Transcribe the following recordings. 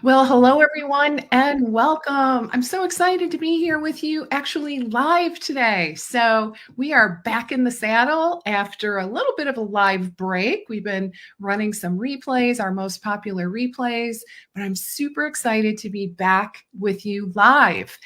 Well, hello everyone and welcome. I'm so excited to be here with you actually live today. So, we are back in the saddle after a little bit of a live break. We've been running some replays, our most popular replays, but I'm super excited to be back with you live.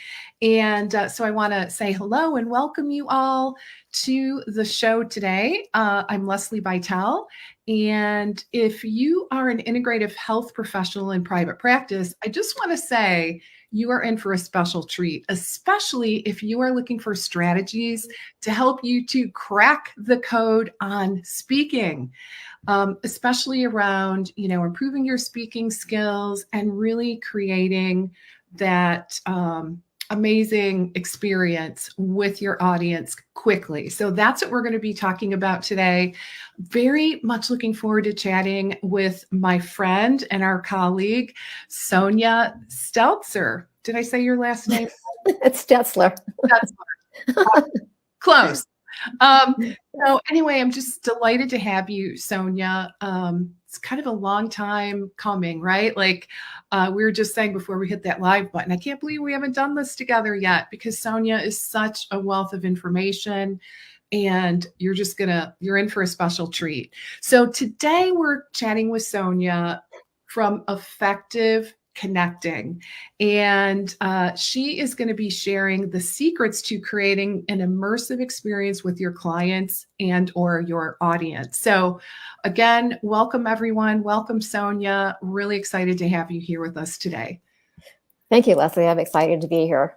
And so I want to say hello and welcome you all to the show today. I'm Lesli Bitel. And if you are an integrative health professional in private practice, I just want to say you are in for a special treat, especially if you are looking for strategies to help you to crack the code on speaking, especially around, improving your speaking skills and really creating that amazing experience with your audience quickly. So that's what we're going to be talking about today. Very much looking forward to chatting with my friend and our colleague, Sonja Stetzler. Did I say your last name? It's Stetzler. Close. So anyway, I'm just delighted to have you, Sonja. It's kind of a long time coming, right? Like we were just saying before we hit that live button, I can't believe we haven't done this together yet because Sonja is such a wealth of information and you're in for a special treat. So today we're chatting with Sonja from Effective Connecting. And she is going to be sharing the secrets to creating an immersive experience with your clients and or your audience. So again, welcome everyone. Welcome, Sonja. Really excited to have you here with us today. Thank you, Lesli. I'm excited to be here.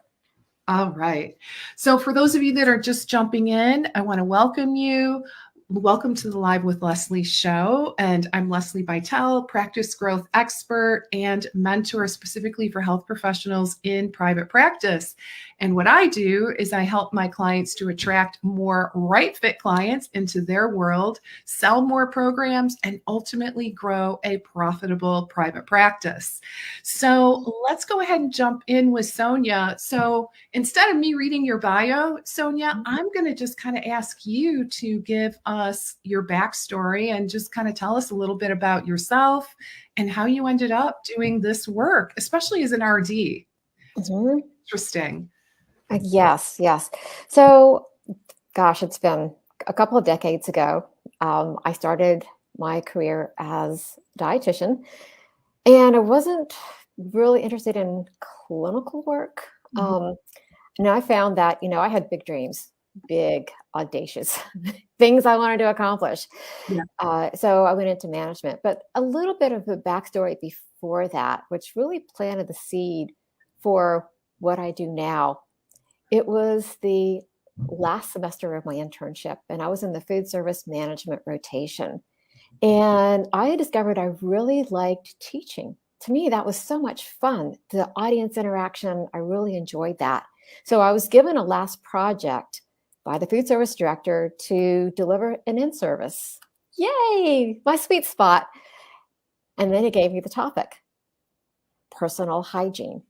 All right. So for those of you that are just jumping in, I want to welcome you. Welcome to the Live with Lesli show. And I'm Lesli Bitel, practice growth expert and mentor specifically for health professionals in private practice. And what I do is I help my clients to attract more right fit clients into their world, sell more programs, and ultimately grow a profitable private practice. So let's go ahead and jump in with Sonja. So instead of me reading your bio, Sonja, I'm going to just kind of ask you to give us your backstory and just kind of tell us a little bit about yourself and how you ended up doing this work, especially as an RD. Mm-hmm. Interesting. Yes. So, gosh, it's been a couple of decades ago. I started my career as a dietitian, and I wasn't really interested in clinical work. And I found that, I had big dreams, big, audacious things I wanted to accomplish. Yeah. So I went into management, but a little bit of the backstory before that, which really planted the seed for what I do now. It was the last semester of my internship, and I was in the food service management rotation. And I discovered I really liked teaching. To me, that was so much fun. The audience interaction, I really enjoyed that. So I was given a last project by the food service director to deliver an in-service. Yay, my sweet spot. And then he gave me the topic, personal hygiene.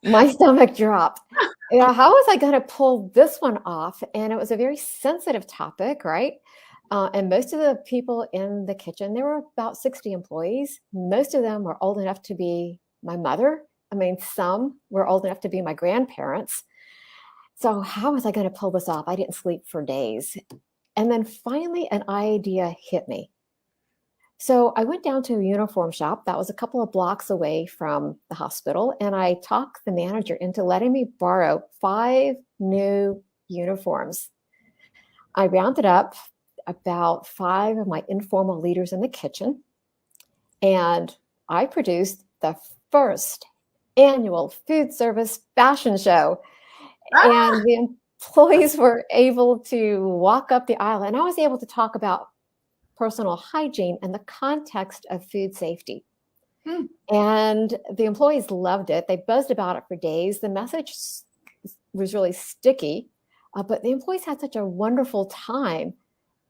My stomach dropped. How was I going to pull this one off? And it was a very sensitive topic, right? And most of the people in the kitchen, there were about 60 employees. Most of them were old enough to be my mother. I mean, some were old enough to be my grandparents. So how was I going to pull this off? I didn't sleep for days. And then finally, an idea hit me. So I went down to a uniform shop that was a couple of blocks away from the hospital, and I talked the manager into letting me borrow 5 new uniforms. I rounded up about 5 of my informal leaders in the kitchen, and I produced the first annual food service fashion show. And the employees were able to walk up the aisle, and I was able to talk about personal hygiene and the context of food safety. And the employees loved it. They buzzed about it for days. The message was really sticky, but the employees had such a wonderful time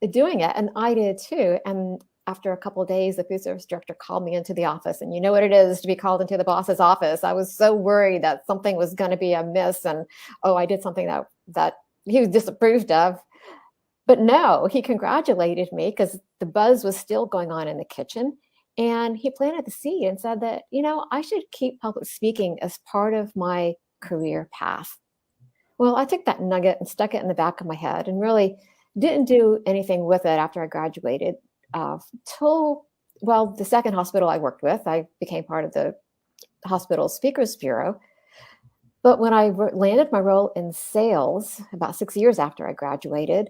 doing it, and I did too. And after a couple of days, the food service director called me into the office, and you know what it is to be called into the boss's office. I was so worried that something was going to be amiss, and I did something that he was disapproved of. But no, he congratulated me because the buzz was still going on in the kitchen. And he planted the seed and said that, I should keep public speaking as part of my career path. Well, I took that nugget and stuck it in the back of my head and really didn't do anything with it after I graduated till, well, the second hospital I worked with, I became part of the hospital speakers bureau. But when I landed my role in sales about 6 years after I graduated,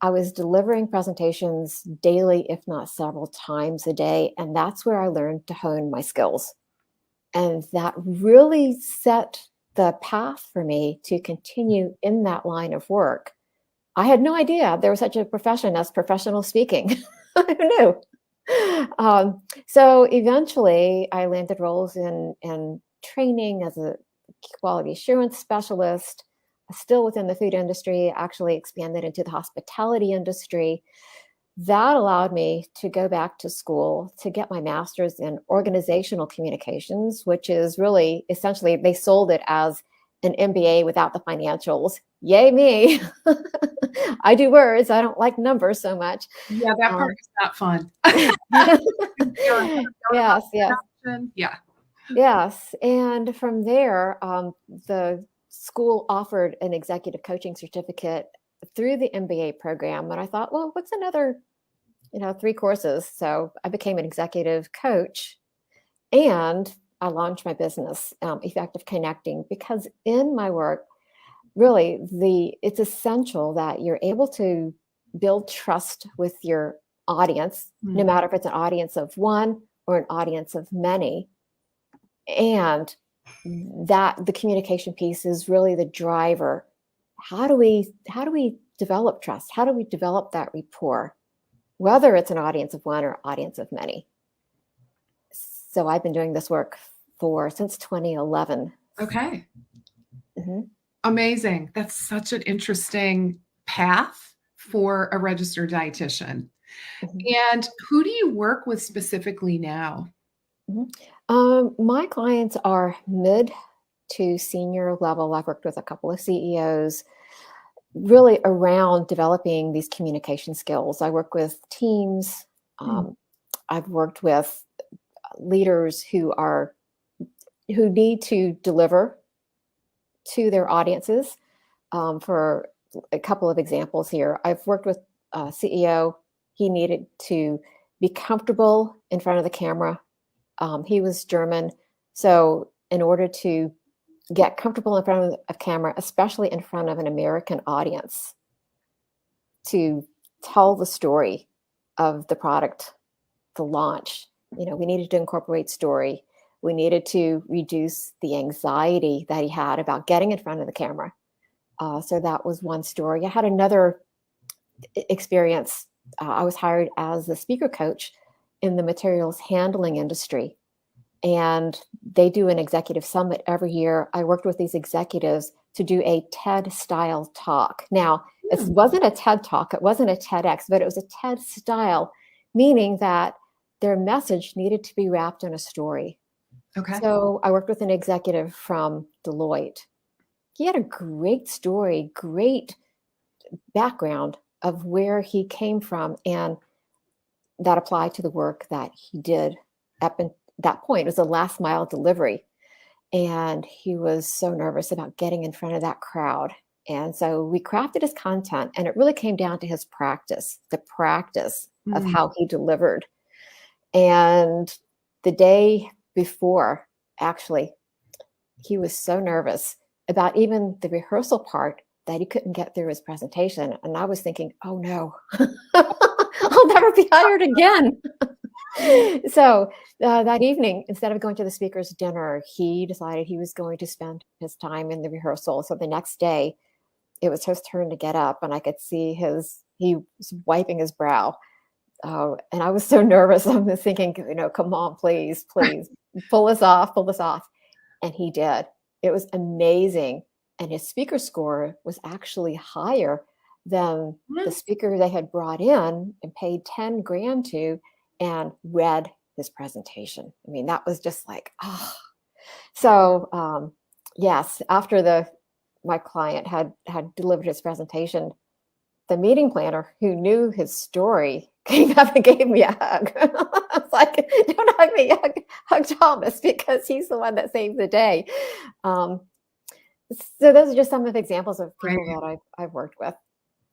I was delivering presentations daily, if not several times a day. And that's where I learned to hone my skills. And that really set the path for me to continue in that line of work. I had no idea there was such a profession as professional speaking. Who knew? So eventually I landed roles in training as a quality assurance specialist, still within the food industry, actually expanded into the hospitality industry. That allowed me to go back to school to get my master's in organizational communications, which is really essentially, they sold it as an MBA without the financials. Yay me. I do words. I don't like numbers so much. Yeah, that part is not fun. Yes, yes. Yeah. Yes. And from there, the school offered an executive coaching certificate through the MBA program. And I thought, well, what's another, 3 courses? So I became an executive coach and I launched my business, Effective Connecting, because in my work, really, it's essential that you're able to build trust with your audience, no matter if it's an audience of one or an audience of many. And that the communication piece is really the driver. How do we develop trust? How do we develop that rapport, whether it's an audience of one or audience of many? So I've been doing this work since 2011. Okay. Amazing. That's such an interesting path for a registered dietitian. And who do you work with specifically now? My clients are mid to senior level. I've worked with a couple of CEOs really around developing these communication skills. I work with teams. I've worked with leaders who need to deliver to their audiences. For a couple of examples here, I've worked with a CEO. He needed to be comfortable in front of the camera. He was German. So in order to get comfortable in front of a camera, especially in front of an American audience, to tell the story of the product, the launch, we needed to incorporate story. We needed to reduce the anxiety that he had about getting in front of the camera. So that was one story. I had another experience. I was hired as the speaker coach in the materials handling industry. And they do an executive summit every year. I worked with these executives to do a TED style talk. Now, it wasn't a TED talk, it wasn't a TEDx, but it was a TED style, meaning that their message needed to be wrapped in a story. Okay. So I worked with an executive from Deloitte. He had a great story, great background of where he came from, and that applied to the work that he did up in that point. It was a last mile delivery. And he was so nervous about getting in front of that crowd. And so we crafted his content, and it really came down to his practice, the practice of how he delivered. And the day before, actually, he was so nervous about even the rehearsal part that he couldn't get through his presentation. And I was thinking, oh no, I'll never be hired again. So that evening, instead of going to the speaker's dinner, he decided he was going to spend his time in the rehearsal. So the next day, it was his turn to get up, and I could see he was wiping his brow. And I was so nervous. I was thinking, come on, please, pull this off. And he did. It was amazing. And his speaker score was actually higher than the speaker they had brought in and paid 10 grand to and read his presentation. I mean, that was just like, oh. So yes, after my client had delivered his presentation, the meeting planner, who knew his story, came up and gave me a hug. I was like, don't hug me, hug Thomas, because he's the one that saved the day. So those are just some of the examples of people Right. that I've worked with.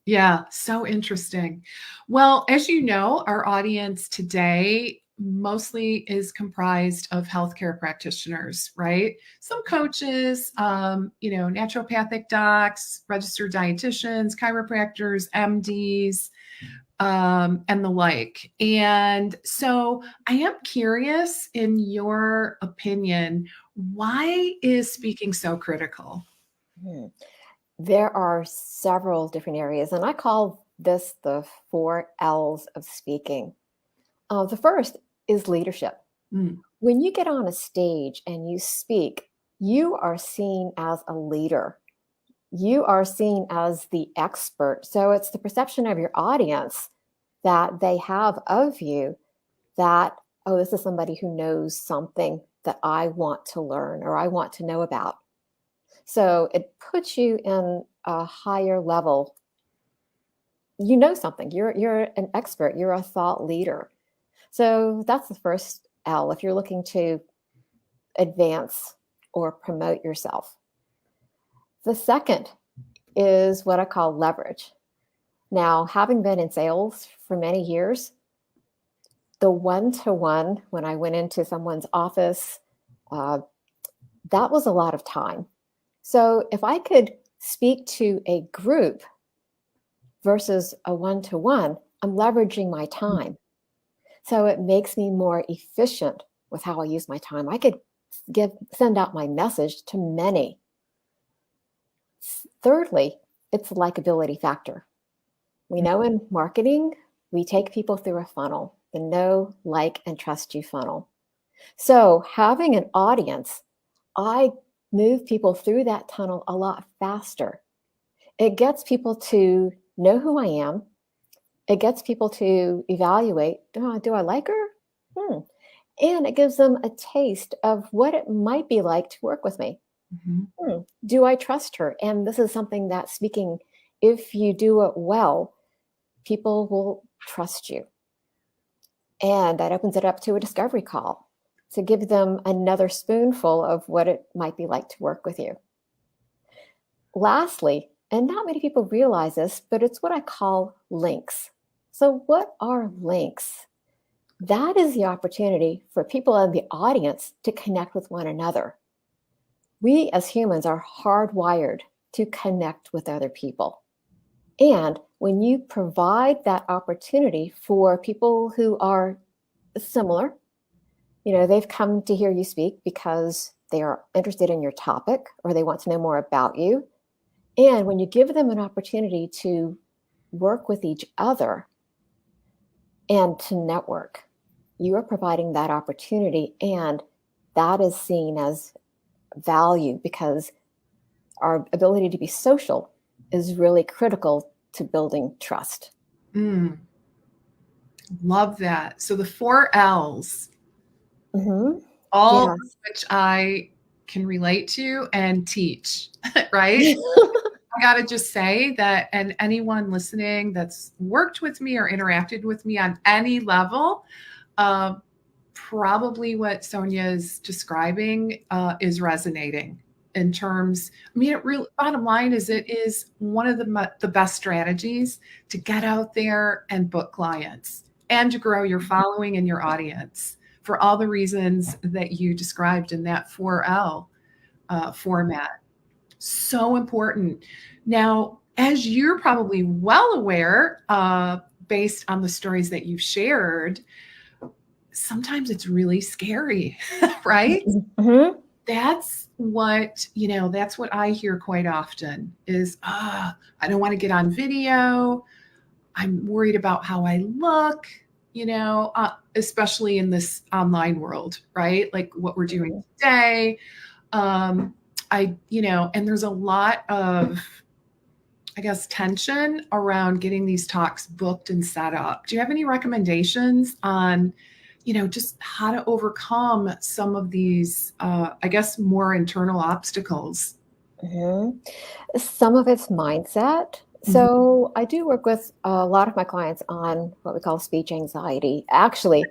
Yeah, so interesting. Well, as you know, our audience today mostly is comprised of healthcare practitioners, right? Some coaches, naturopathic docs, registered dietitians, chiropractors, MDs, and the like. And so I am curious, in your opinion, why is speaking so critical? Hmm. There are several different areas, and I call this the 4 L's of speaking. The first is leadership. Mm, When you get on a stage and you speak, you are seen as a leader. You are seen as the expert. So it's the perception of your audience that they have of you that, oh, this is somebody who knows something that I want to learn or I want to know about. So it puts you in a higher level. You know something. You're an expert. You're a thought leader. So that's the first L if you're looking to advance or promote yourself. The second is what I call leverage. Now, having been in sales for many years, the one-to-one, when I went into someone's office, uh, that was a lot of time. So if I could speak to a group versus a one-to-one, I'm leveraging my time. So it makes me more efficient with how I use my time. I could send out my message to many. Thirdly, it's a likability factor. We know in marketing, we take people through a funnel, the know, like, and trust you funnel. So having an audience, I move people through that tunnel a lot faster. It gets people to know who I am. It gets people to evaluate, oh, do I like her? And it gives them a taste of what it might be like to work with me. mhm. Do I trust her? And this is something that speaking, if you do it well, people will trust you. And that opens it up to a discovery call to give them another spoonful of what it might be like to work with you. Lastly, and not many people realize this, but it's what I call links. So, what are links? That is the opportunity for people in the audience to connect with one another. We as humans are hardwired to connect with other people. And when you provide that opportunity for people who are similar, they've come to hear you speak because they are interested in your topic or they want to know more about you. And when you give them an opportunity to work with each other and to network, you are providing that opportunity, and that is seen as value because our ability to be social is really critical to building trust. Mm, love that. So the 4 L's, Mm-hmm. all of Yes. which I can relate to and teach, right? I got to just say that, and anyone listening that's worked with me or interacted with me on any level, uh, probably what Sonja is describing is resonating in terms. I mean, it really, bottom line is, it is one of the best strategies to get out there and book clients and to grow your following and your audience for all the reasons that you described in that 4L format. So important. Now, as you're probably well aware, based on the stories that you've shared, sometimes it's really scary, right? Mm-hmm. That's what I hear quite often is, I don't want to get on video. I'm worried about how I look, especially in this online world, right? Like what we're doing today. Um, and there's a lot of, I guess, tension around getting these talks booked and set up. Do you have any recommendations on, just how to overcome some of these, I guess, more internal obstacles? Mm-hmm. Some of it's mindset. So I do work with a lot of my clients on what we call speech anxiety. Actually,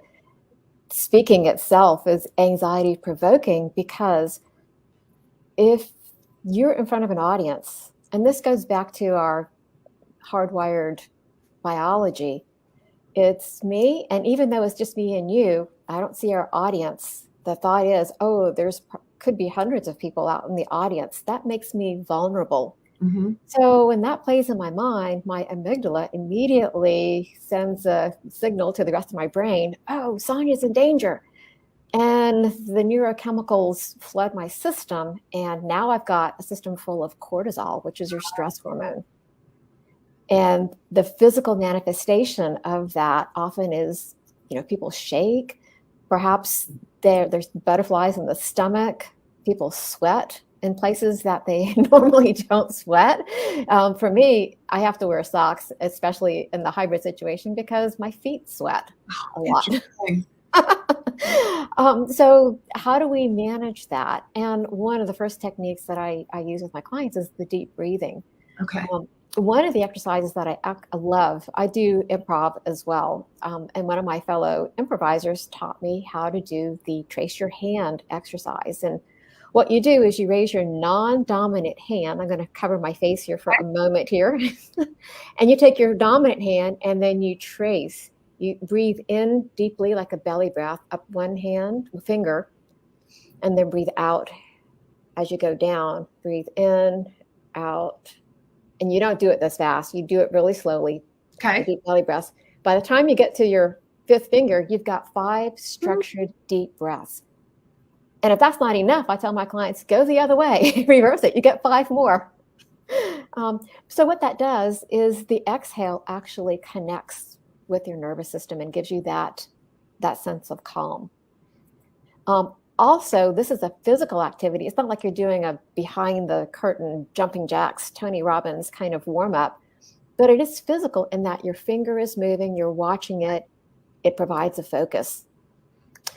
speaking itself is anxiety provoking because if you're in front of an audience, and this goes back to our hardwired biology, it's me, and even though it's just me and you, I don't see our audience. The thought is, oh, could be hundreds of people out in the audience. That makes me vulnerable. Mm-hmm. So when that plays in my mind, my amygdala immediately sends a signal to the rest of my brain, oh, Sonja's in danger. And the neurochemicals flood my system. And now I've got a system full of cortisol, which is your stress hormone. And the physical manifestation of that often is, people shake. Perhaps there's butterflies in the stomach. People sweat in places that they normally don't sweat. For me, I have to wear socks, especially in the hybrid situation, because my feet sweat a lot. So how do we manage that? And one of the first techniques that I use with my clients is the deep breathing. Okay. One of the exercises that I love, I do improv as well. And one of my fellow improvisers taught me how to do the trace your hand exercise. And what you do is you raise your non-dominant hand. I'm going to cover my face here for a moment here. And you take your dominant hand and then you trace. You breathe in deeply like a belly breath, up one finger, and then breathe out as you go down. Breathe in, out. And you don't do it this fast. You do it really slowly. Okay. Deep belly breaths. By the time you get to your fifth finger, you've got 5 structured deep breaths. And if that's not enough, I tell my clients, go the other way, reverse it. You get 5 more. So what that does is the exhale actually connects with your nervous system and gives you that sense of calm. Also, this is a physical activity. It's not like you're doing a behind the curtain jumping jacks, Tony Robbins kind of warm up, but it is physical in that your finger is moving, you're watching it. It provides a focus.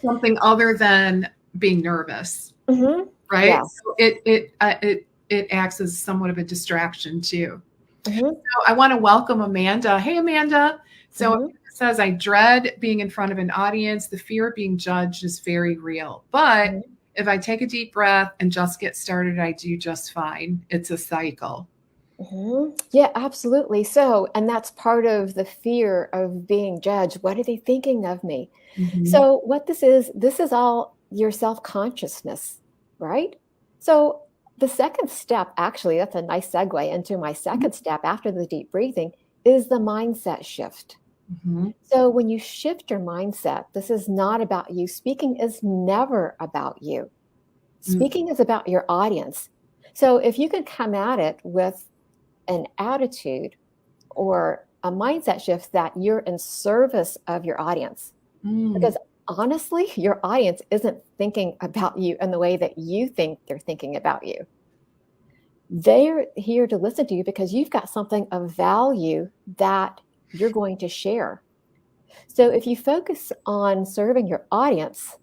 Something other than being nervous, right? Yeah. So it acts as somewhat of a distraction too. Mm-hmm. So I want to welcome Amanda. Hey, Amanda. So it says, I dread being in front of an audience. The fear of being judged is very real. But if I take a deep breath and just get started, I do just fine. It's a cycle. Yeah, absolutely. So, and that's part of the fear of being judged. What are they thinking of me? So what this is all your self-consciousness, right? So the second step, actually, that's a nice segue into my second step after the deep breathing, is the mindset shift. So when you shift your mindset, this is not about you. Speaking is never about you. Speaking is about your audience. So if you can come at it with an attitude or a mindset shift that you're in service of your audience, because honestly, your audience isn't thinking about you in the way that you think they're thinking about you. They're here to listen to you because you've got something of value that you're going to share. So if you focus on serving your audience,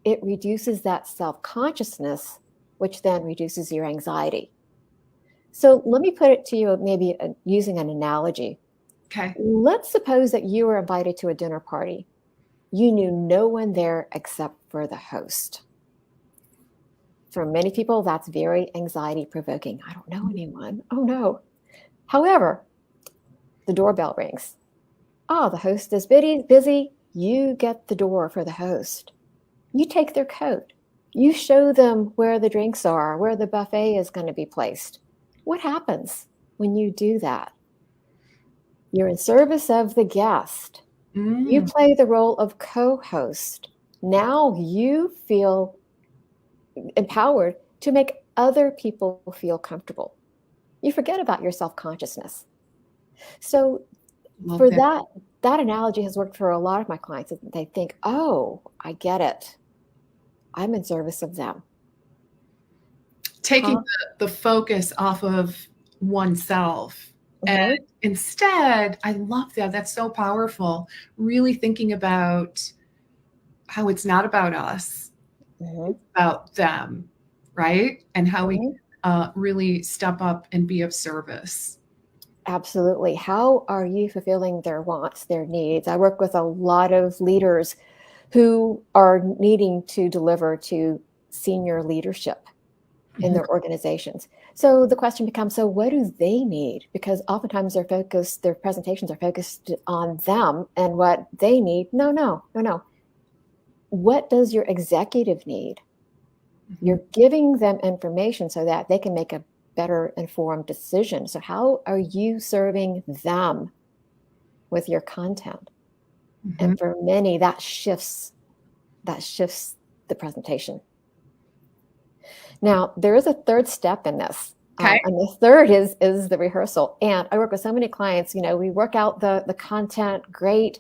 it reduces that self-consciousness, which then reduces your anxiety. So let me put it to you maybe using an analogy. Okay. Let's suppose that you were invited to a dinner party. You knew no one there except for the host. For many people, that's very anxiety provoking. I don't know anyone. Oh no. However, the doorbell rings. Oh, the host is busy. You get the door for the host. You take their coat. You show them where the drinks are, where the buffet is going to be placed. What happens when you do that? You're in service of the guest. You play the role of co-host. Now you feel empowered to make other people feel comfortable. You forget about your self-consciousness. So for that analogy has worked for a lot of my clients. They think, oh, I get it. I'm in service of them. Taking the focus off of oneself. And instead, I love that. That's so powerful. Really thinking about how it's not about us, it's about them, right? And how we really step up and be of service. Absolutely. How are you fulfilling their wants, their needs? I work with a lot of leaders who are needing to deliver to senior leadership in their organizations. So the question becomes, so what do they need? Because oftentimes their presentations are focused on them and what they need. No. What does your executive need? You're giving them information so that they can make a better informed decision. So how are you serving them with your content? And for many, that shifts the presentation. Now, there is a third step in this. Okay. And the third is the rehearsal. And I work with so many clients, we work out the content, great.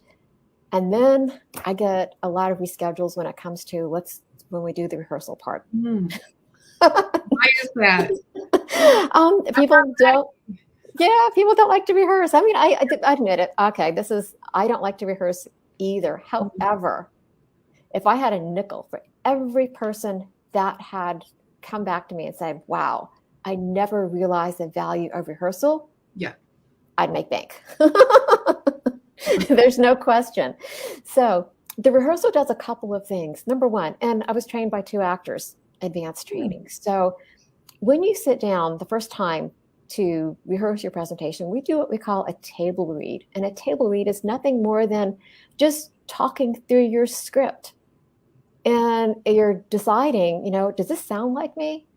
And then I get a lot of reschedules when it comes to when we do the rehearsal part. Why is that? People don't like to rehearse. I mean, I admit it. Okay, I don't like to rehearse either. However, if I had a nickel for every person that had come back to me and said, wow, I never realized the value of rehearsal, I'd make bank. There's no question. So the rehearsal does a couple of things. Number one, and I was trained by 2 actors, advanced training. So when you sit down the first time to rehearse your presentation, we do what we call a table read. And a table read is nothing more than just talking through your script. And you're deciding, does this sound like me?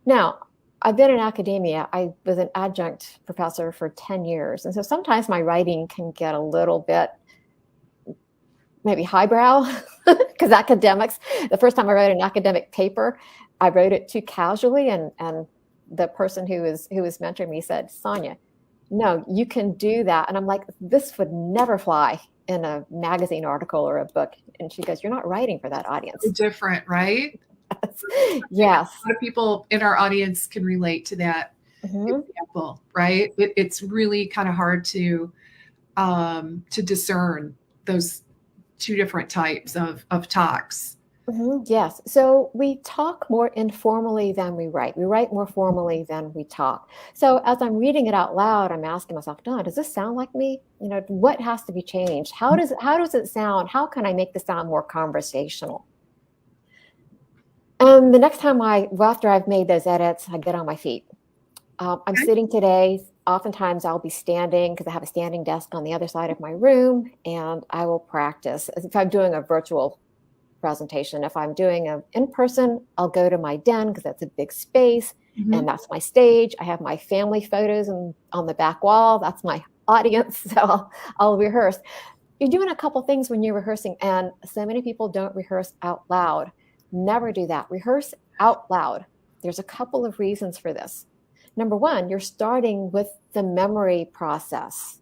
Now, I've been in academia. I was an adjunct professor for 10 years. And so sometimes my writing can get a little bit maybe highbrow, because academics, the first time I wrote an academic paper, I wrote it too casually. And the person who was mentoring me said, Sonja, no, you can do that. And I'm like, this would never fly in a magazine article or a book. And she goes, you're not writing for that audience. It's different, right? Yes. A lot of people in our audience can relate to that example, right? It's really kind of hard to discern those 2 different types of talks. Yes. So we talk more informally than we write. We write more formally than we talk. So as I'm reading it out loud, I'm asking myself, Don, does this sound like me? What has to be changed? How does it sound? How can I make this sound more conversational? And the next time after I've made those edits, I get on my feet. I'm sitting today. Oftentimes I'll be standing because I have a standing desk on the other side of my room, and I will practice. If I'm doing a virtual presentation, if I'm doing an in-person, I'll go to my den because that's a big space, and that's my stage. I have my family photos on the back wall. That's my audience, so I'll rehearse. You're doing a couple things when you're rehearsing, and so many people don't rehearse out loud. Never do that. Rehearse out loud. There's a couple of reasons for this. Number one, you're starting with the memory process.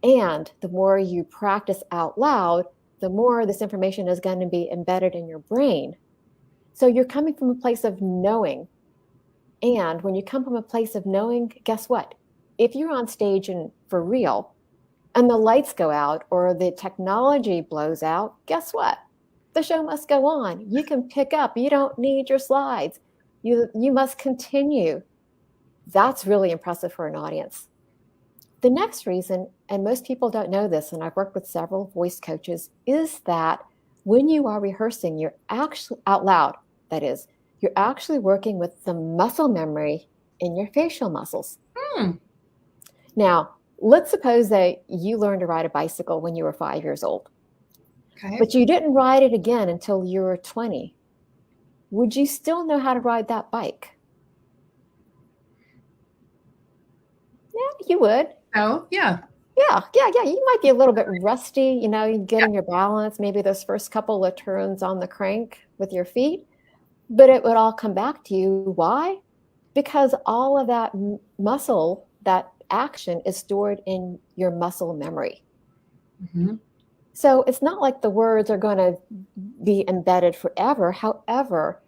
And the more you practice out loud, the more this information is going to be embedded in your brain. So you're coming from a place of knowing. And when you come from a place of knowing, guess what? If you're on stage and for real, and the lights go out or the technology blows out, guess what? The show must go on. You can pick up. You don't need your slides. You must continue. That's really impressive for an audience. The next reason, and most people don't know this, and I've worked with several voice coaches, is that when you are rehearsing, you're actually out loud, that is, you're actually working with the muscle memory in your facial muscles. Now, let's suppose that you learned to ride a bicycle when you were 5 years old, but you didn't ride it again until you were 20. Would you still know how to ride that bike? Yeah, you would. Oh, yeah. Yeah. You might be a little bit rusty, getting your balance, maybe those first couple of turns on the crank with your feet, but it would all come back to you. Why? Because all of that muscle, that action is stored in your muscle memory. So it's not like the words are going to be embedded forever. However,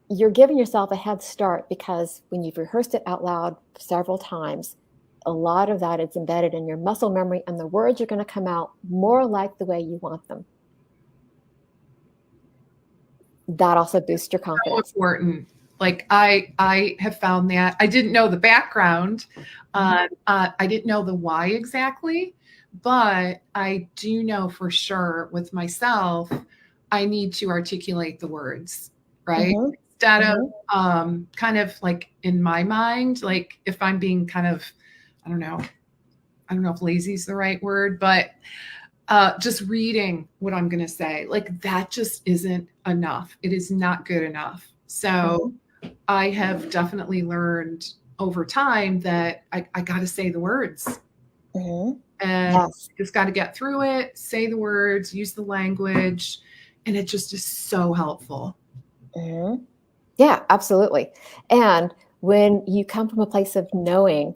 you're giving yourself a head start because when you've rehearsed it out loud several times, a lot of that is embedded in your muscle memory, and the words are going to come out more like the way you want them. That also boosts your confidence. So important. Like I have found that I didn't know the background. I didn't know the why exactly, but I do know for sure with myself, I need to articulate the words, right? Mm-hmm. Instead of Mm-hmm. kind of like in my mind, like if I'm being kind of, I don't know, I don't know if lazy is the right word, but just reading what I'm going to say, like that just isn't enough. It is not good enough. So I have definitely learned over time that I got to say the words Mm-hmm. and Yes. just got to get through it, say the words, use the language. And it just is so helpful. Mm-hmm. Yeah, absolutely. And when you come from a place of knowing,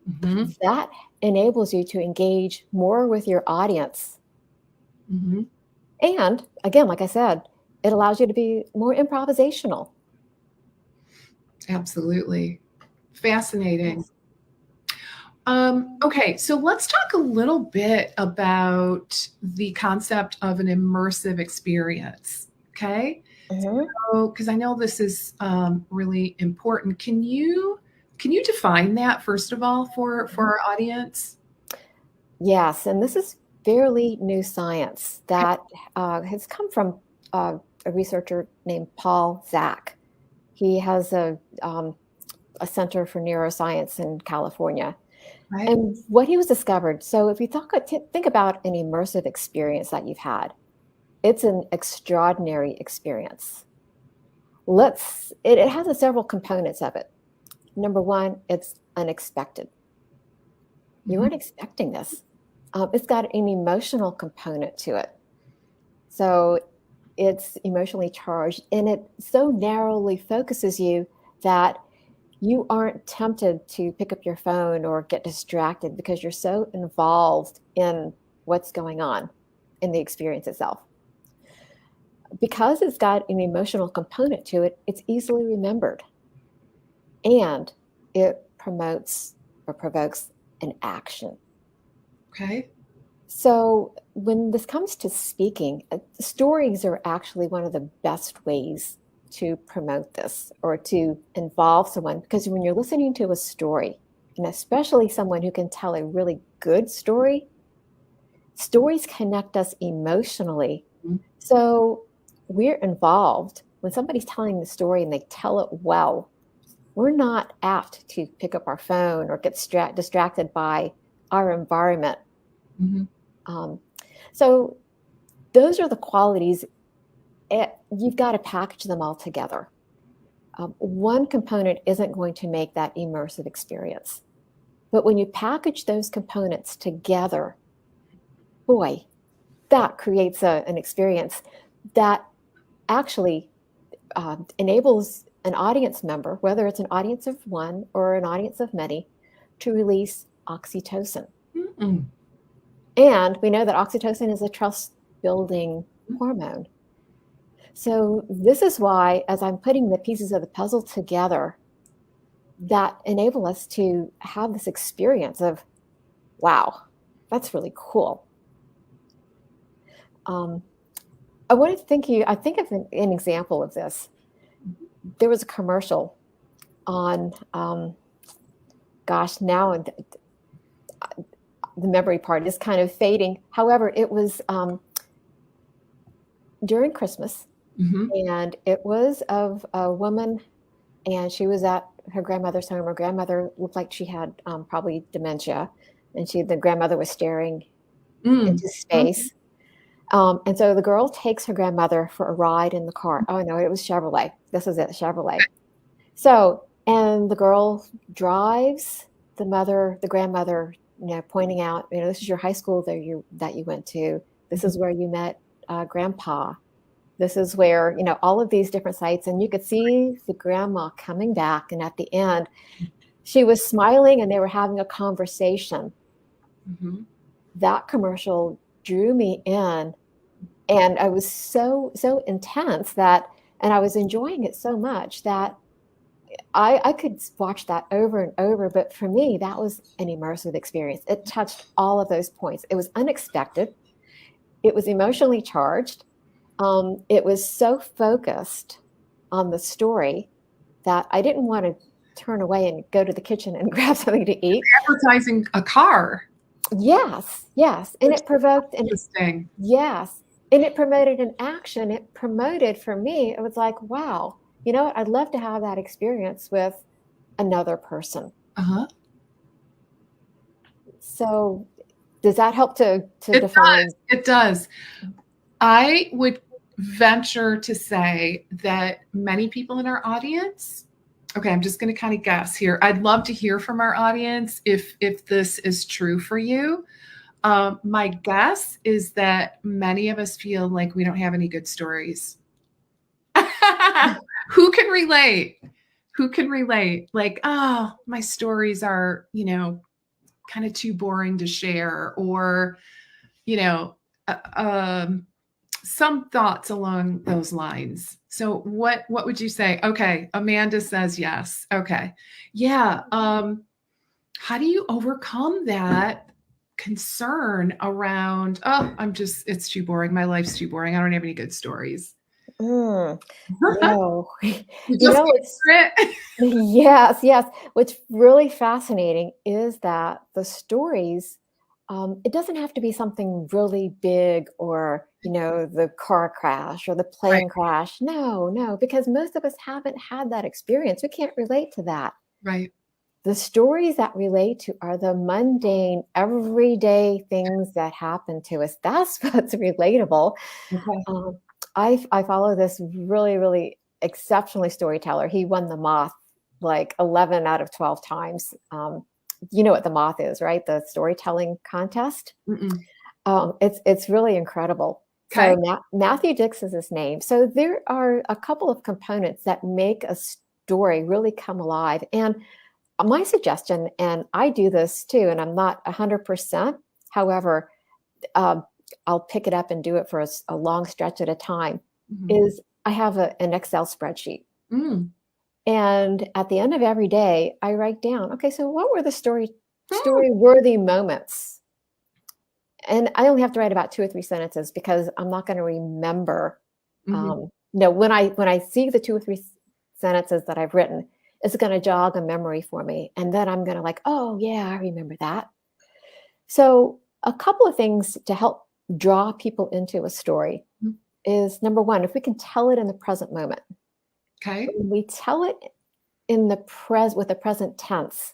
Mm-hmm. that enables you to engage more with your audience. Mm-hmm. And again, like I said, it allows you to be more improvisational. Absolutely. Fascinating. Yes. Okay, so let's talk a little bit about the concept of an immersive experience. Okay, Mm-hmm. so because I know this is really important, can you define that first of all for our audience? Yes, and this is fairly new science that has come from a researcher named Paul Zak. He has a center for neuroscience in California. Right. And what he was discovered, so if you think about an immersive experience that you've had, it's an extraordinary experience. It has several components of it. Number one, it's unexpected. You Mhm. weren't expecting this. It's got an emotional component to it. So it's emotionally charged and it so narrowly focuses you that you aren't tempted to pick up your phone or get distracted because you're so involved in what's going on in the experience itself. Because it's got an emotional component to it, it's easily remembered and it promotes or provokes an action. Okay. So, when this comes to speaking, stories are actually one of the best ways to promote this or to involve someone because when you're listening to a story, and especially someone who can tell a really good story, stories connect us emotionally. Mhm. So, we're involved. When somebody's telling the story and they tell it well, we're not apt to pick up our phone or get distracted by our environment. Mhm. Um, so those are the qualities. You've got to package them all together. One component isn't going to make that immersive experience. But when you package those components together, boy, that creates an experience that actually enables an audience member, whether it's an audience of one or an audience of many, to release oxytocin. Mm-mm. And we know that oxytocin is a trust building hormone. So, this is why, as I'm putting the pieces of the puzzle together, that enable us to have this experience of, wow, that's really cool. Um, I think of an example of this. There was a commercial on, gosh, now the memory part is kind of fading. However, it was during Christmas, Mhm. and it was of a woman, and she was at her grandmother's home. Her grandmother looked like she had probably dementia, and the grandmother was staring Mm. into space. And so the girl takes her grandmother for a ride in the car. Oh no, it was Chevrolet. This is it, Chevrolet. So, and the girl drives the grandmother, pointing out, this is your high school that you went to. This Mhm. is where you met grandpa. This is where, all of these different sites. And you could see the grandma coming back. And at the end, she was smiling and they were having a conversation. Mhm. That commercial drew me in. And I was so intense and I was enjoying it so much that I could watch that over and over. But for me, that was an immersive experience. It touched all of those points. It was unexpected. It was emotionally charged. It was so focused on the story that I didn't want to turn away and go to the kitchen and grab something to eat. Advertising a car. Yes, yes. And it provoked an Interesting. yes. And it promoted an action. It promoted for me, it was like, wow, you know what? I'd love to have that experience with another person. Uh-huh. So does that help to It define? does. It does. I would venture to say that many people in our audience, okay, I'm just going to kind of guess here. I'd love to hear from our audience if this is true for you. My guess is that many of us feel like we don't have any good stories. Who can relate? Who can relate? Like, oh, my stories are, kind of too boring to share, or, you know, uh, um, some thoughts along those lines. So what would you say? Okay, Amanda says yes. Okay. Yeah. How do you overcome that concern around, oh, it's too boring. My life's too boring. I don't have any good stories. Mm, no, You you just know, it's answer it. yes, yes. What's really fascinating is that the stories, it doesn't have to be something really big or, the car crash or the Right, plane crash. No, no, because most of us haven't had that experience. We can't relate to that. right. The stories that relate to are the mundane, everyday things that happen to us. That's what's relatable. Okay. Um, I follow this really, really exceptionally storyteller. He won the Moth like 11 out of 12 times. You know what the Moth is, right? The storytelling contest. Mm-mm. It's really incredible. Okay. So Matthew Dix is his name. So there are a couple of components that make a story really come alive. And my suggestion, and I do this too, and I'm not 100%. However, uh, I'll pick it up and do it for a long stretch at a time, Mm-hmm. is I have an Excel spreadsheet. Mm. And at the end of every day, I write down, okay, so what were the story Mm. worthy moments? And I only have to write about 2 or 3 sentences because I'm not going to remember. Mhm. When I see the 2 or 3 sentences that I've written, it's going to jog a memory for me. And then I'm going to like, oh yeah, I remember that. So a couple of things to help draw people into a story Mm. is number one, if we can tell it in the present moment. Okay. When we tell it in the with the present tense,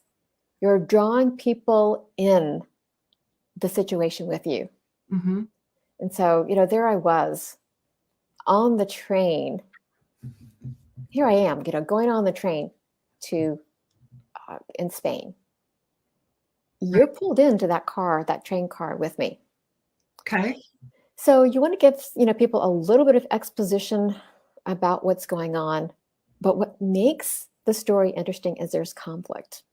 you're drawing people in the situation with you. Mm-hmm. And so, there I was on the train. Here I am, going on the train to in Spain. Right. You're pulled into that train car with me. Okay. So you want to give, people a little bit of exposition about what's going on. But what makes the story interesting is there's conflict.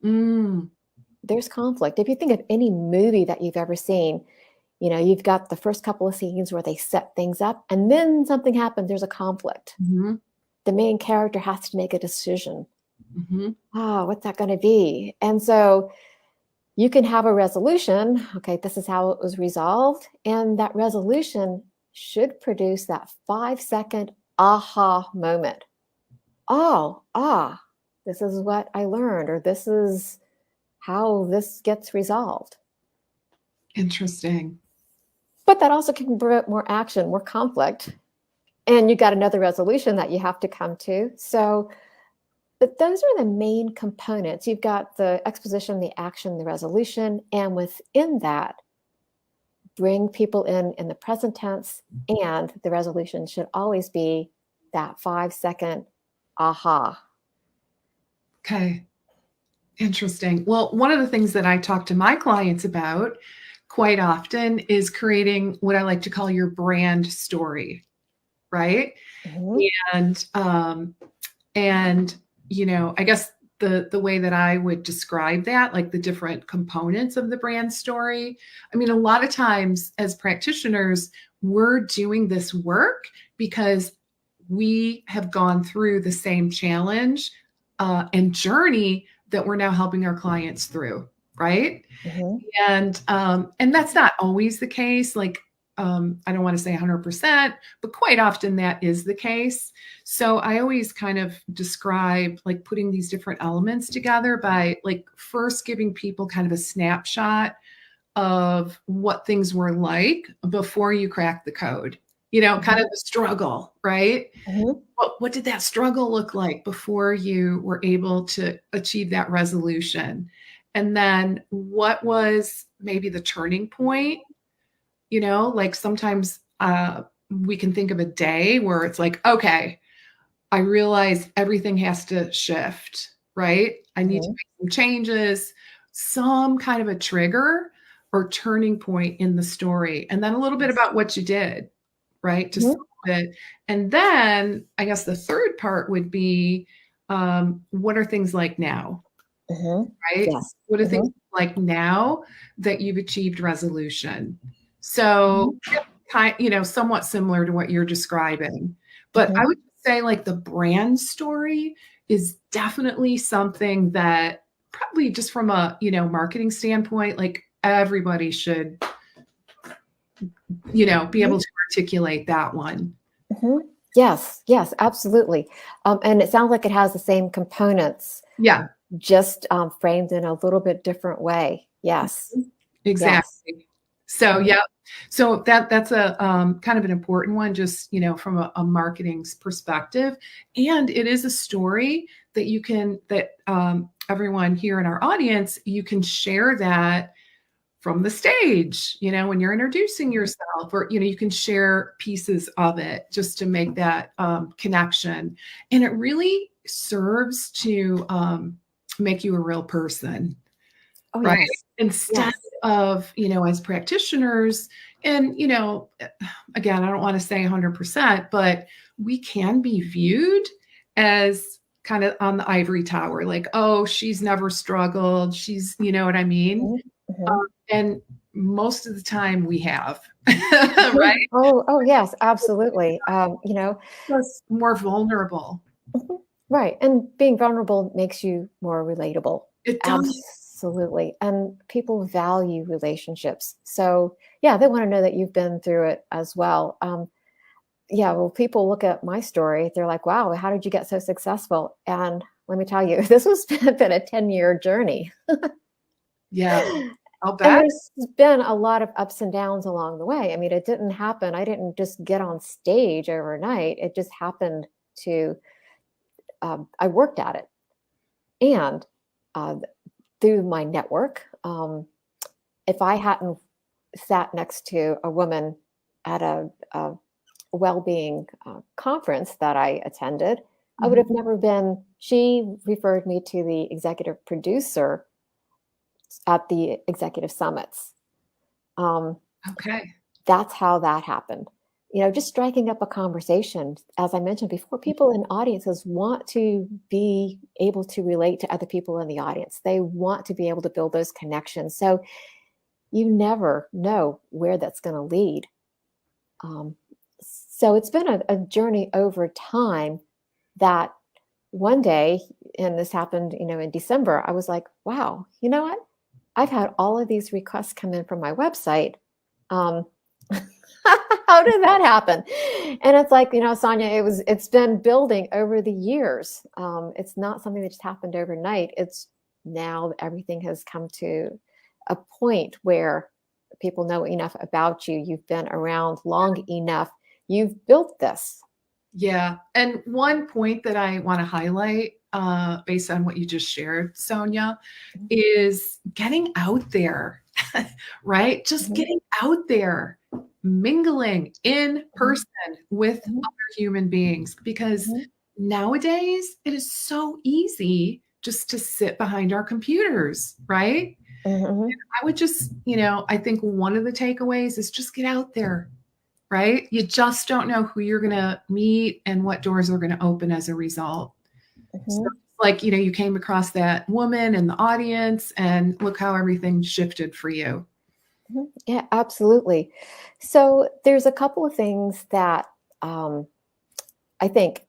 Mm. There's conflict. If you think of any movie that you've ever seen, you've got the first couple of scenes where they set things up and then something happens, there's a conflict. Mm-hmm. The main character has to make a decision. Mm-hmm. What's that going to be? And so you can have a resolution. Okay, this is how it was resolved. And that resolution should produce that 5-second aha moment. Oh, this is what I learned, or this is how this gets resolved. Interesting. But that also can promote more action, more conflict. And you got another resolution that you have to come to. So, but those are the main components. You've got the exposition, the action, the resolution, and within that, bring people in the present tense, and the resolution should always be that 5-second aha. Okay. Interesting. Well, one of the things that I talk to my clients about quite often is creating what I like to call your brand story, right? Mhm. And I guess the way that I would describe that, like the different components of the brand story. I mean, a lot of times as practitioners, we're doing this work because we have gone through the same challenge and journey that we're now helping our clients through, right? Mhm. And that's not always the case. Like I don't want to say 100%, but quite often that is the case. So I always kind of describe like putting these different elements together by like first giving people kind of a snapshot of what things were like before you crack the code, kind of the struggle, right? Mhm. What did that struggle look like before you were able to achieve that resolution? And then what was maybe the turning point? Like sometimes we can think of a day where it's like, okay, I realize everything has to shift, right? I need to Mhm. make some changes, some kind of a trigger or turning point in the story. And then a little bit Yes. about what you did, right? To solve Mhm. it. And then I guess the third part would be what are things like now, Mhm. right? Yes. What are things Mhm. like now that you've achieved resolution? So, Mhm. somewhat similar to what you're describing. But I Mhm. would say like the brand story is definitely something that probably just from a, marketing standpoint, like everybody should, be able Mhm. to articulate that one. Mhm. Yes, yes, absolutely. And it sounds like it has the same components, Yeah. just framed in a little bit different way. Yes, yes. Exactly. So, Mhm. yeah. So that's a kind of an important one, just from a marketing's perspective, and it is a story that everyone here in our audience you can share that from the stage. When you're introducing yourself, or you can share pieces of it just to make that connection, and it really serves to make you a real person. Oh, Right? yes, Instead yes. of, as practitioners, and, again, I don't want to say 100%, but we can be viewed as kind of on the ivory tower, like, oh, she's never struggled. You know what I mean? Mhm. Mhm. And most of the time we have, Mhm. right? Oh, yes, absolutely. Just more vulnerable. Mhm. Right. And being vulnerable makes you more relatable. It does. Absolutely. And people value relationships. So, yeah, they want to know that you've been through it as well. Yeah, well, people look at my story, they're like, wow, how did you get so successful? And let me tell you, this has been a 10-year journey. Yeah. I'll And bet. there's been a lot of ups and downs along the way. I mean, it didn't happen. I didn't just get on stage overnight. It just happened to, I worked at it. And uh, through my network, if I hadn't sat next to a woman at a well-being conference that I attended, I would Mhm. have never been. She referred me to the executive producer at the executive summits. Um, Okay. that's how that happened. Just striking up a conversation. As I mentioned before, people in audiences want to be able to relate to other people in the audience. They want to be able to build those connections. So you never know where that's going to lead. Um, so it's been a journey over time that one day, and this happened, in December, I was like, wow, you know what? I've had all of these requests come in from my website. Um, how did that happen? And it's like, Sonja, it's been building over the years. It's not something that just happened overnight. It's now everything has come to a point where people know enough about you. You've been around long enough. You've built this. Yeah. And one point that I want to highlight, based on what you just shared, Sonia, is getting out there, right? Just Mhm, getting out there, mingling in mhm, person with mhm, other human beings, because mhm, nowadays it is so easy just to sit behind our computers, right? mhm, I would just, I think one of the takeaways is just get out there, right? You just don't know who you're going to meet and what doors are going to open as a result. So, mhm, like, you came across that woman in the audience and look how everything shifted for you. mhm. Yeah, absolutely. So there's a couple of things that I think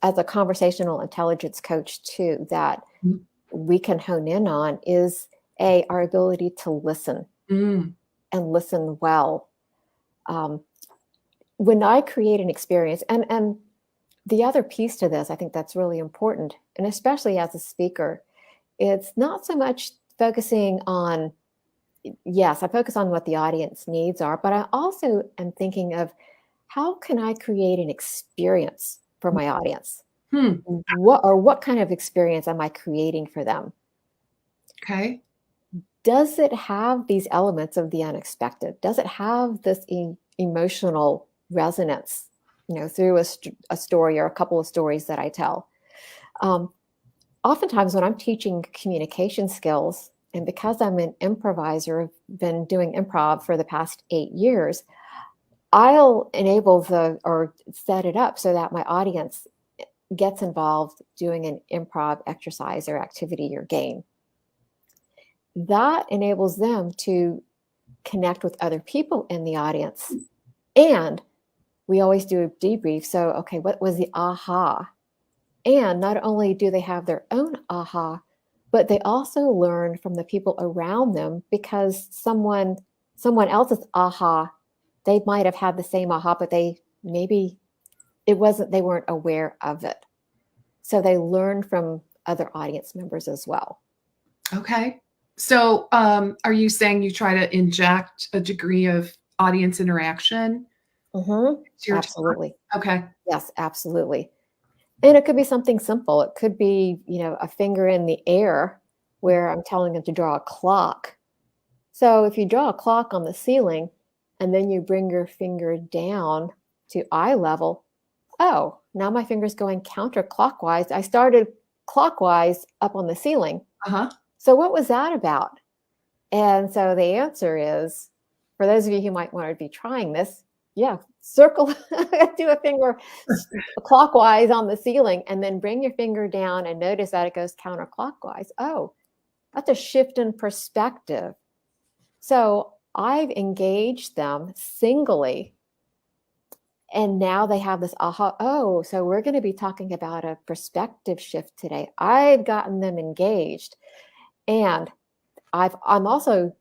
as a conversational intelligence coach too that we can hone in on is our ability to listen Mm, and listen well. When I create an experience, and the other piece to this, I think that's really important, and especially as a speaker, it's not so much focusing on, yes, I focus on what the audience needs are, but I also am thinking of how can I create an experience for my audience? Hmm. What kind of experience am I creating for them? Okay. Does it have these elements of the unexpected? Does it have this emotional resonance, through a story or a couple of stories that I tell? Oftentimes when I'm teaching communication skills, and because I'm an improviser, I've been doing improv for the past 8 years, I'll enable or set it up so that my audience gets involved doing an improv exercise or activity or game. That enables them to connect with other people in the audience. And we always do a debrief. So, okay, what was the aha? And not only do they have their own aha, but they also learn from the people around them, because someone else's aha, they might have had the same aha, but they weren't aware of it. So they learn from other audience members as well. Okay. So, are you saying you try to inject a degree of audience interaction to your talk? Absolutely. Okay. Yes, absolutely. And it could be something simple. It could be, a finger in the air where I'm telling them to draw a clock. So if you draw a clock on the ceiling and then you bring your finger down to eye level, oh, now my finger's going counterclockwise. I started clockwise up on the ceiling. Uh-huh. So what was that about? And so the answer is, for those of you who might want to be trying this, yeah, circle, do a finger clockwise on the ceiling, and then bring your finger down and notice that it goes counterclockwise. Oh, that's a shift in perspective. So I've engaged them singly, and now they have this aha. Oh, so we're going to be talking about a perspective shift today. I've gotten them engaged, and I'm also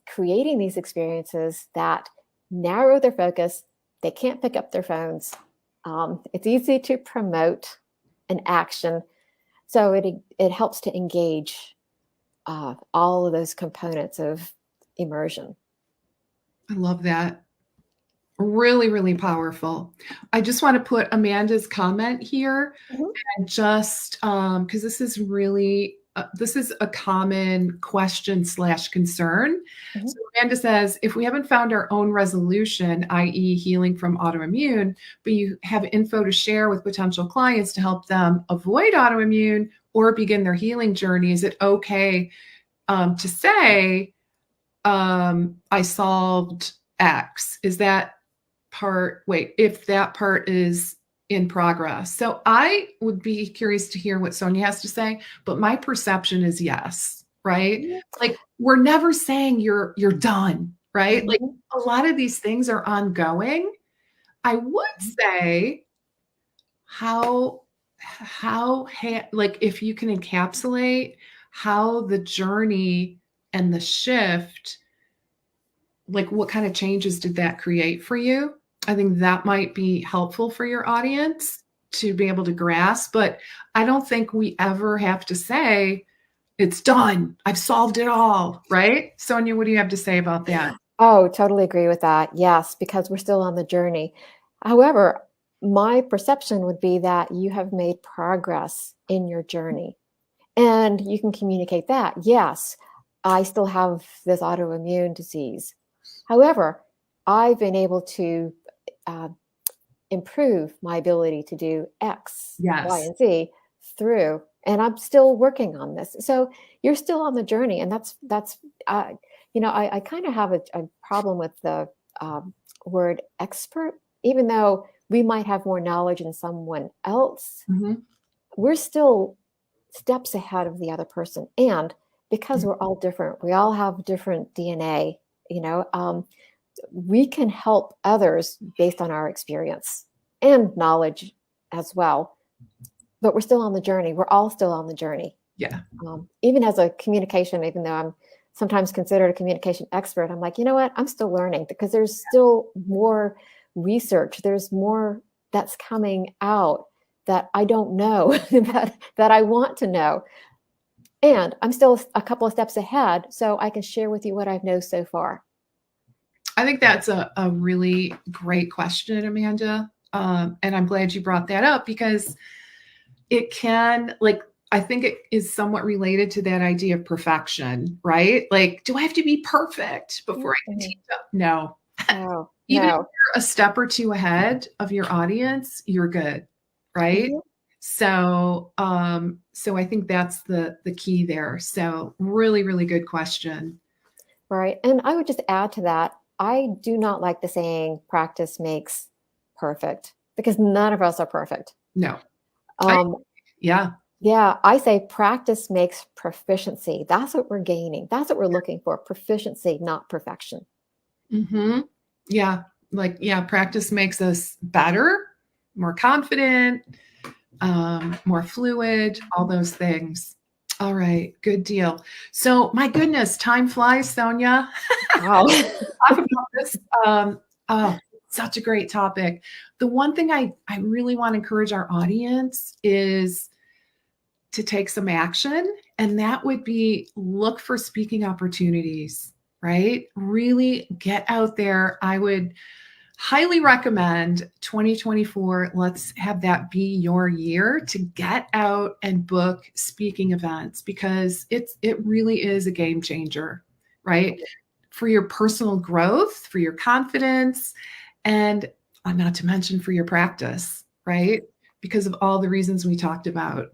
creating these experiences that narrow their focus. They can't pick up their phones. It's easy to promote an action. So it helps to engage all of those components of immersion. I love that. Really, really powerful. I just want to put Amanda's comment here, and just because this is really this is a common question / concern. So Amanda says, if we haven't found our own resolution, i.e. healing from autoimmune, but you have info to share with potential clients to help them avoid autoimmune or begin their healing journey, is it okay to say, I solved X? Is that part, if that part is in progress? So I would be curious to hear what Sonja has to say, but my perception is yes, right? Like, we're never saying you're done, right? Like, a lot of these things are ongoing. I would say like, if you can encapsulate how the journey and the shift, like, what kind of changes did that create for you? I think that might be helpful for your audience to be able to grasp, but I don't think we ever have to say, it's done, I've solved it all, right? Sonja, what do you have to say about that? Oh, totally agree with that. Yes, because we're still on the journey. However, my perception would be that you have made progress in your journey, and you can communicate that. Yes, I still have this autoimmune disease. However, I've been able to improve my ability to do X, Y, and Z through, and I'm still working on this. So you're still on the journey, and that's I kind of have a problem with the word expert, even though we might have more knowledge than someone else. We're still steps ahead of the other person, and because we're all different, we all have different DNA. We can help others based on our experience and knowledge as well. But we're still on the journey. We're all still on the journey. Yeah. Even as a communication, even though I'm sometimes considered a communication expert. I'm like, you know what? I'm still learning because there's still more research. There's more that's coming out that I don't know that I want to know. And I'm still a couple of steps ahead, so I can share with you what I've known so far. I think that's a really great question, Amanda. And I'm glad you brought that up because it can, like, I think it is somewhat related to that idea of perfection, right? Like, do I have to be perfect before I can teach them? No. Oh, Even if no. you're a step or two ahead of your audience, you're good, right? Mhm. So, so I think that's the key there. So, really, really good question. Right. And I would just add to that, I do not like the saying practice makes perfect because none of us are perfect. No, Um, yeah, yeah, I say practice makes proficiency. That's what we're gaining. That's what we're looking for, proficiency, not perfection. hmm yeah, like yeah, practice makes us better, more confident, more fluid, all those things. All right, good deal. So, my goodness, time flies, Sonja. Wow. Talk about this. Oh, such a great topic. The one thing I really want to encourage our audience is to take some action, and that would be look for speaking opportunities, right? Really get out there. I would highly recommend 2024. Let's have that be your year to get out and book speaking events because it really is a game changer, right? For your personal growth, for your confidence, and not to mention for your practice, right? Because of all the reasons we talked about.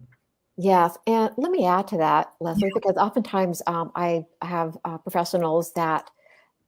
Yes, and let me add to that, Leslie, because oftentimes I have professionals that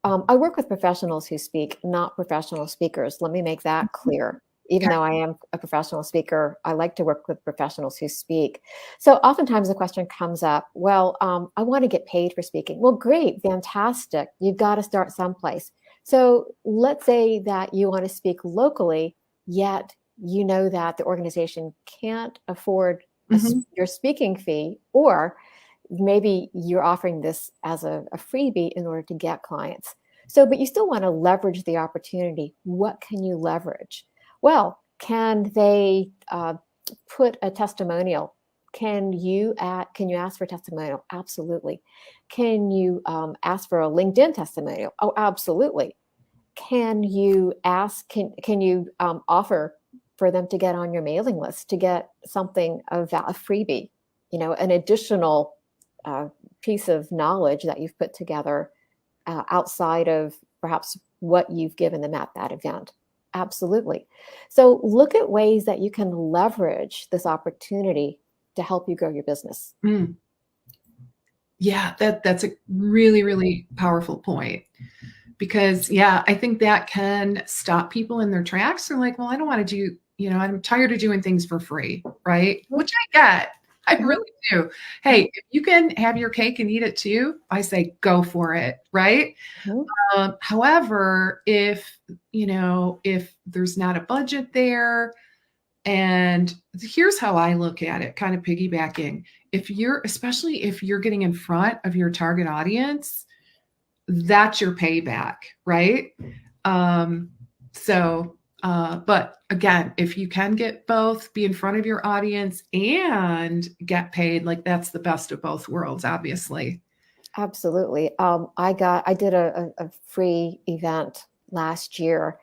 I work with professionals who speak, not professional speakers. Let me make that clear. Even Okay. though I am a professional speaker, I like to work with professionals who speak. So oftentimes the question comes up, well, I want to get paid for speaking. Well, great, fantastic. You've got to start someplace. So let's say that you want to speak locally, yet you know that the organization can't afford Mhm. your speaking fee, or maybe you're offering this as a freebie in order to get clients. So, but you still want to leverage the opportunity. What can you leverage? Well, can they put a testimonial? Can you ask for a testimonial? Absolutely. Can you ask for a LinkedIn testimonial? Oh, absolutely. Can you ask? Can you offer for them to get on your mailing list to get something of a freebie? An additional piece of knowledge that you've put together outside of perhaps what you've given them at that event. Absolutely. So look at ways that you can leverage this opportunity to help you grow your business. Mm. Yeah, that's a really, really powerful point. Because yeah, I think that can stop people in their tracks. They're like, well, I don't want to do, I'm tired of doing things for free, right? Which I get. I really do. Hey, if you can have your cake and eat it too, I say go for it, right? Mhm. However, if there's not a budget there, and here's how I look at it, kind of piggybacking. Especially if you're getting in front of your target audience, that's your payback, right? Um, but again, if you can get both, be in front of your audience and get paid, like that's the best of both worlds, obviously. Absolutely. I did a free event last year,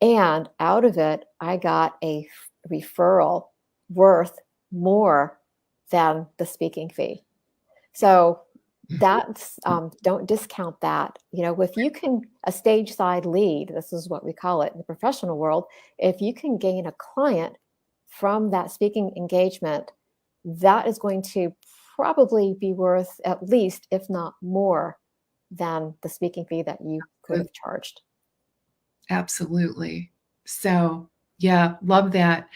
and out of it, I got a referral worth more than the speaking fee. So that's don't discount that. If you can a stage side lead, this is what we call it in the professional world. If you can gain a client from that speaking engagement, that is going to probably be worth at least, if not more, than the speaking fee that you could have charged. Absolutely. So, yeah, love that.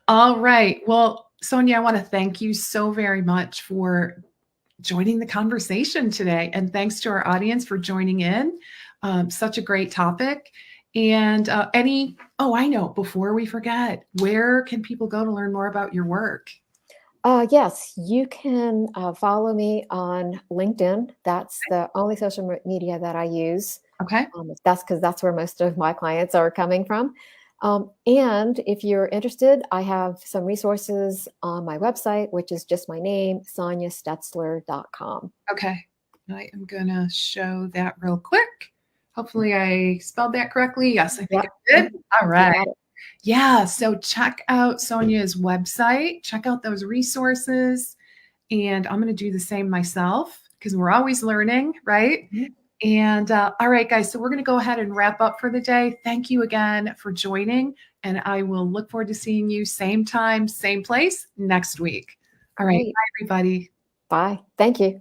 All right. Well, Sonja, I want to thank you so very much for joining the conversation today. And thanks to our audience for joining in. Such a great topic. And I know, before we forget, where can people go to learn more about your work? Yes, you can follow me on LinkedIn. That's the only social media that I use. Okay. That's because that's where most of my clients are coming from. And if you're interested, I have some resources on my website, which is just my name, sonjastetzler.com. Okay. I am going to show that real quick. Hopefully I spelled that correctly. Yes, I think Yep, I did. All you right. got it. Yeah. So check out Sonja's website, check out those resources. And I'm going to do the same myself because we're always learning, right? Mhm. And all right, guys, so we're going to go ahead and wrap up for the day. Thank you again for joining. And I will look forward to seeing you same time, same place next week. All right. Great. Bye, everybody. Bye. Thank you.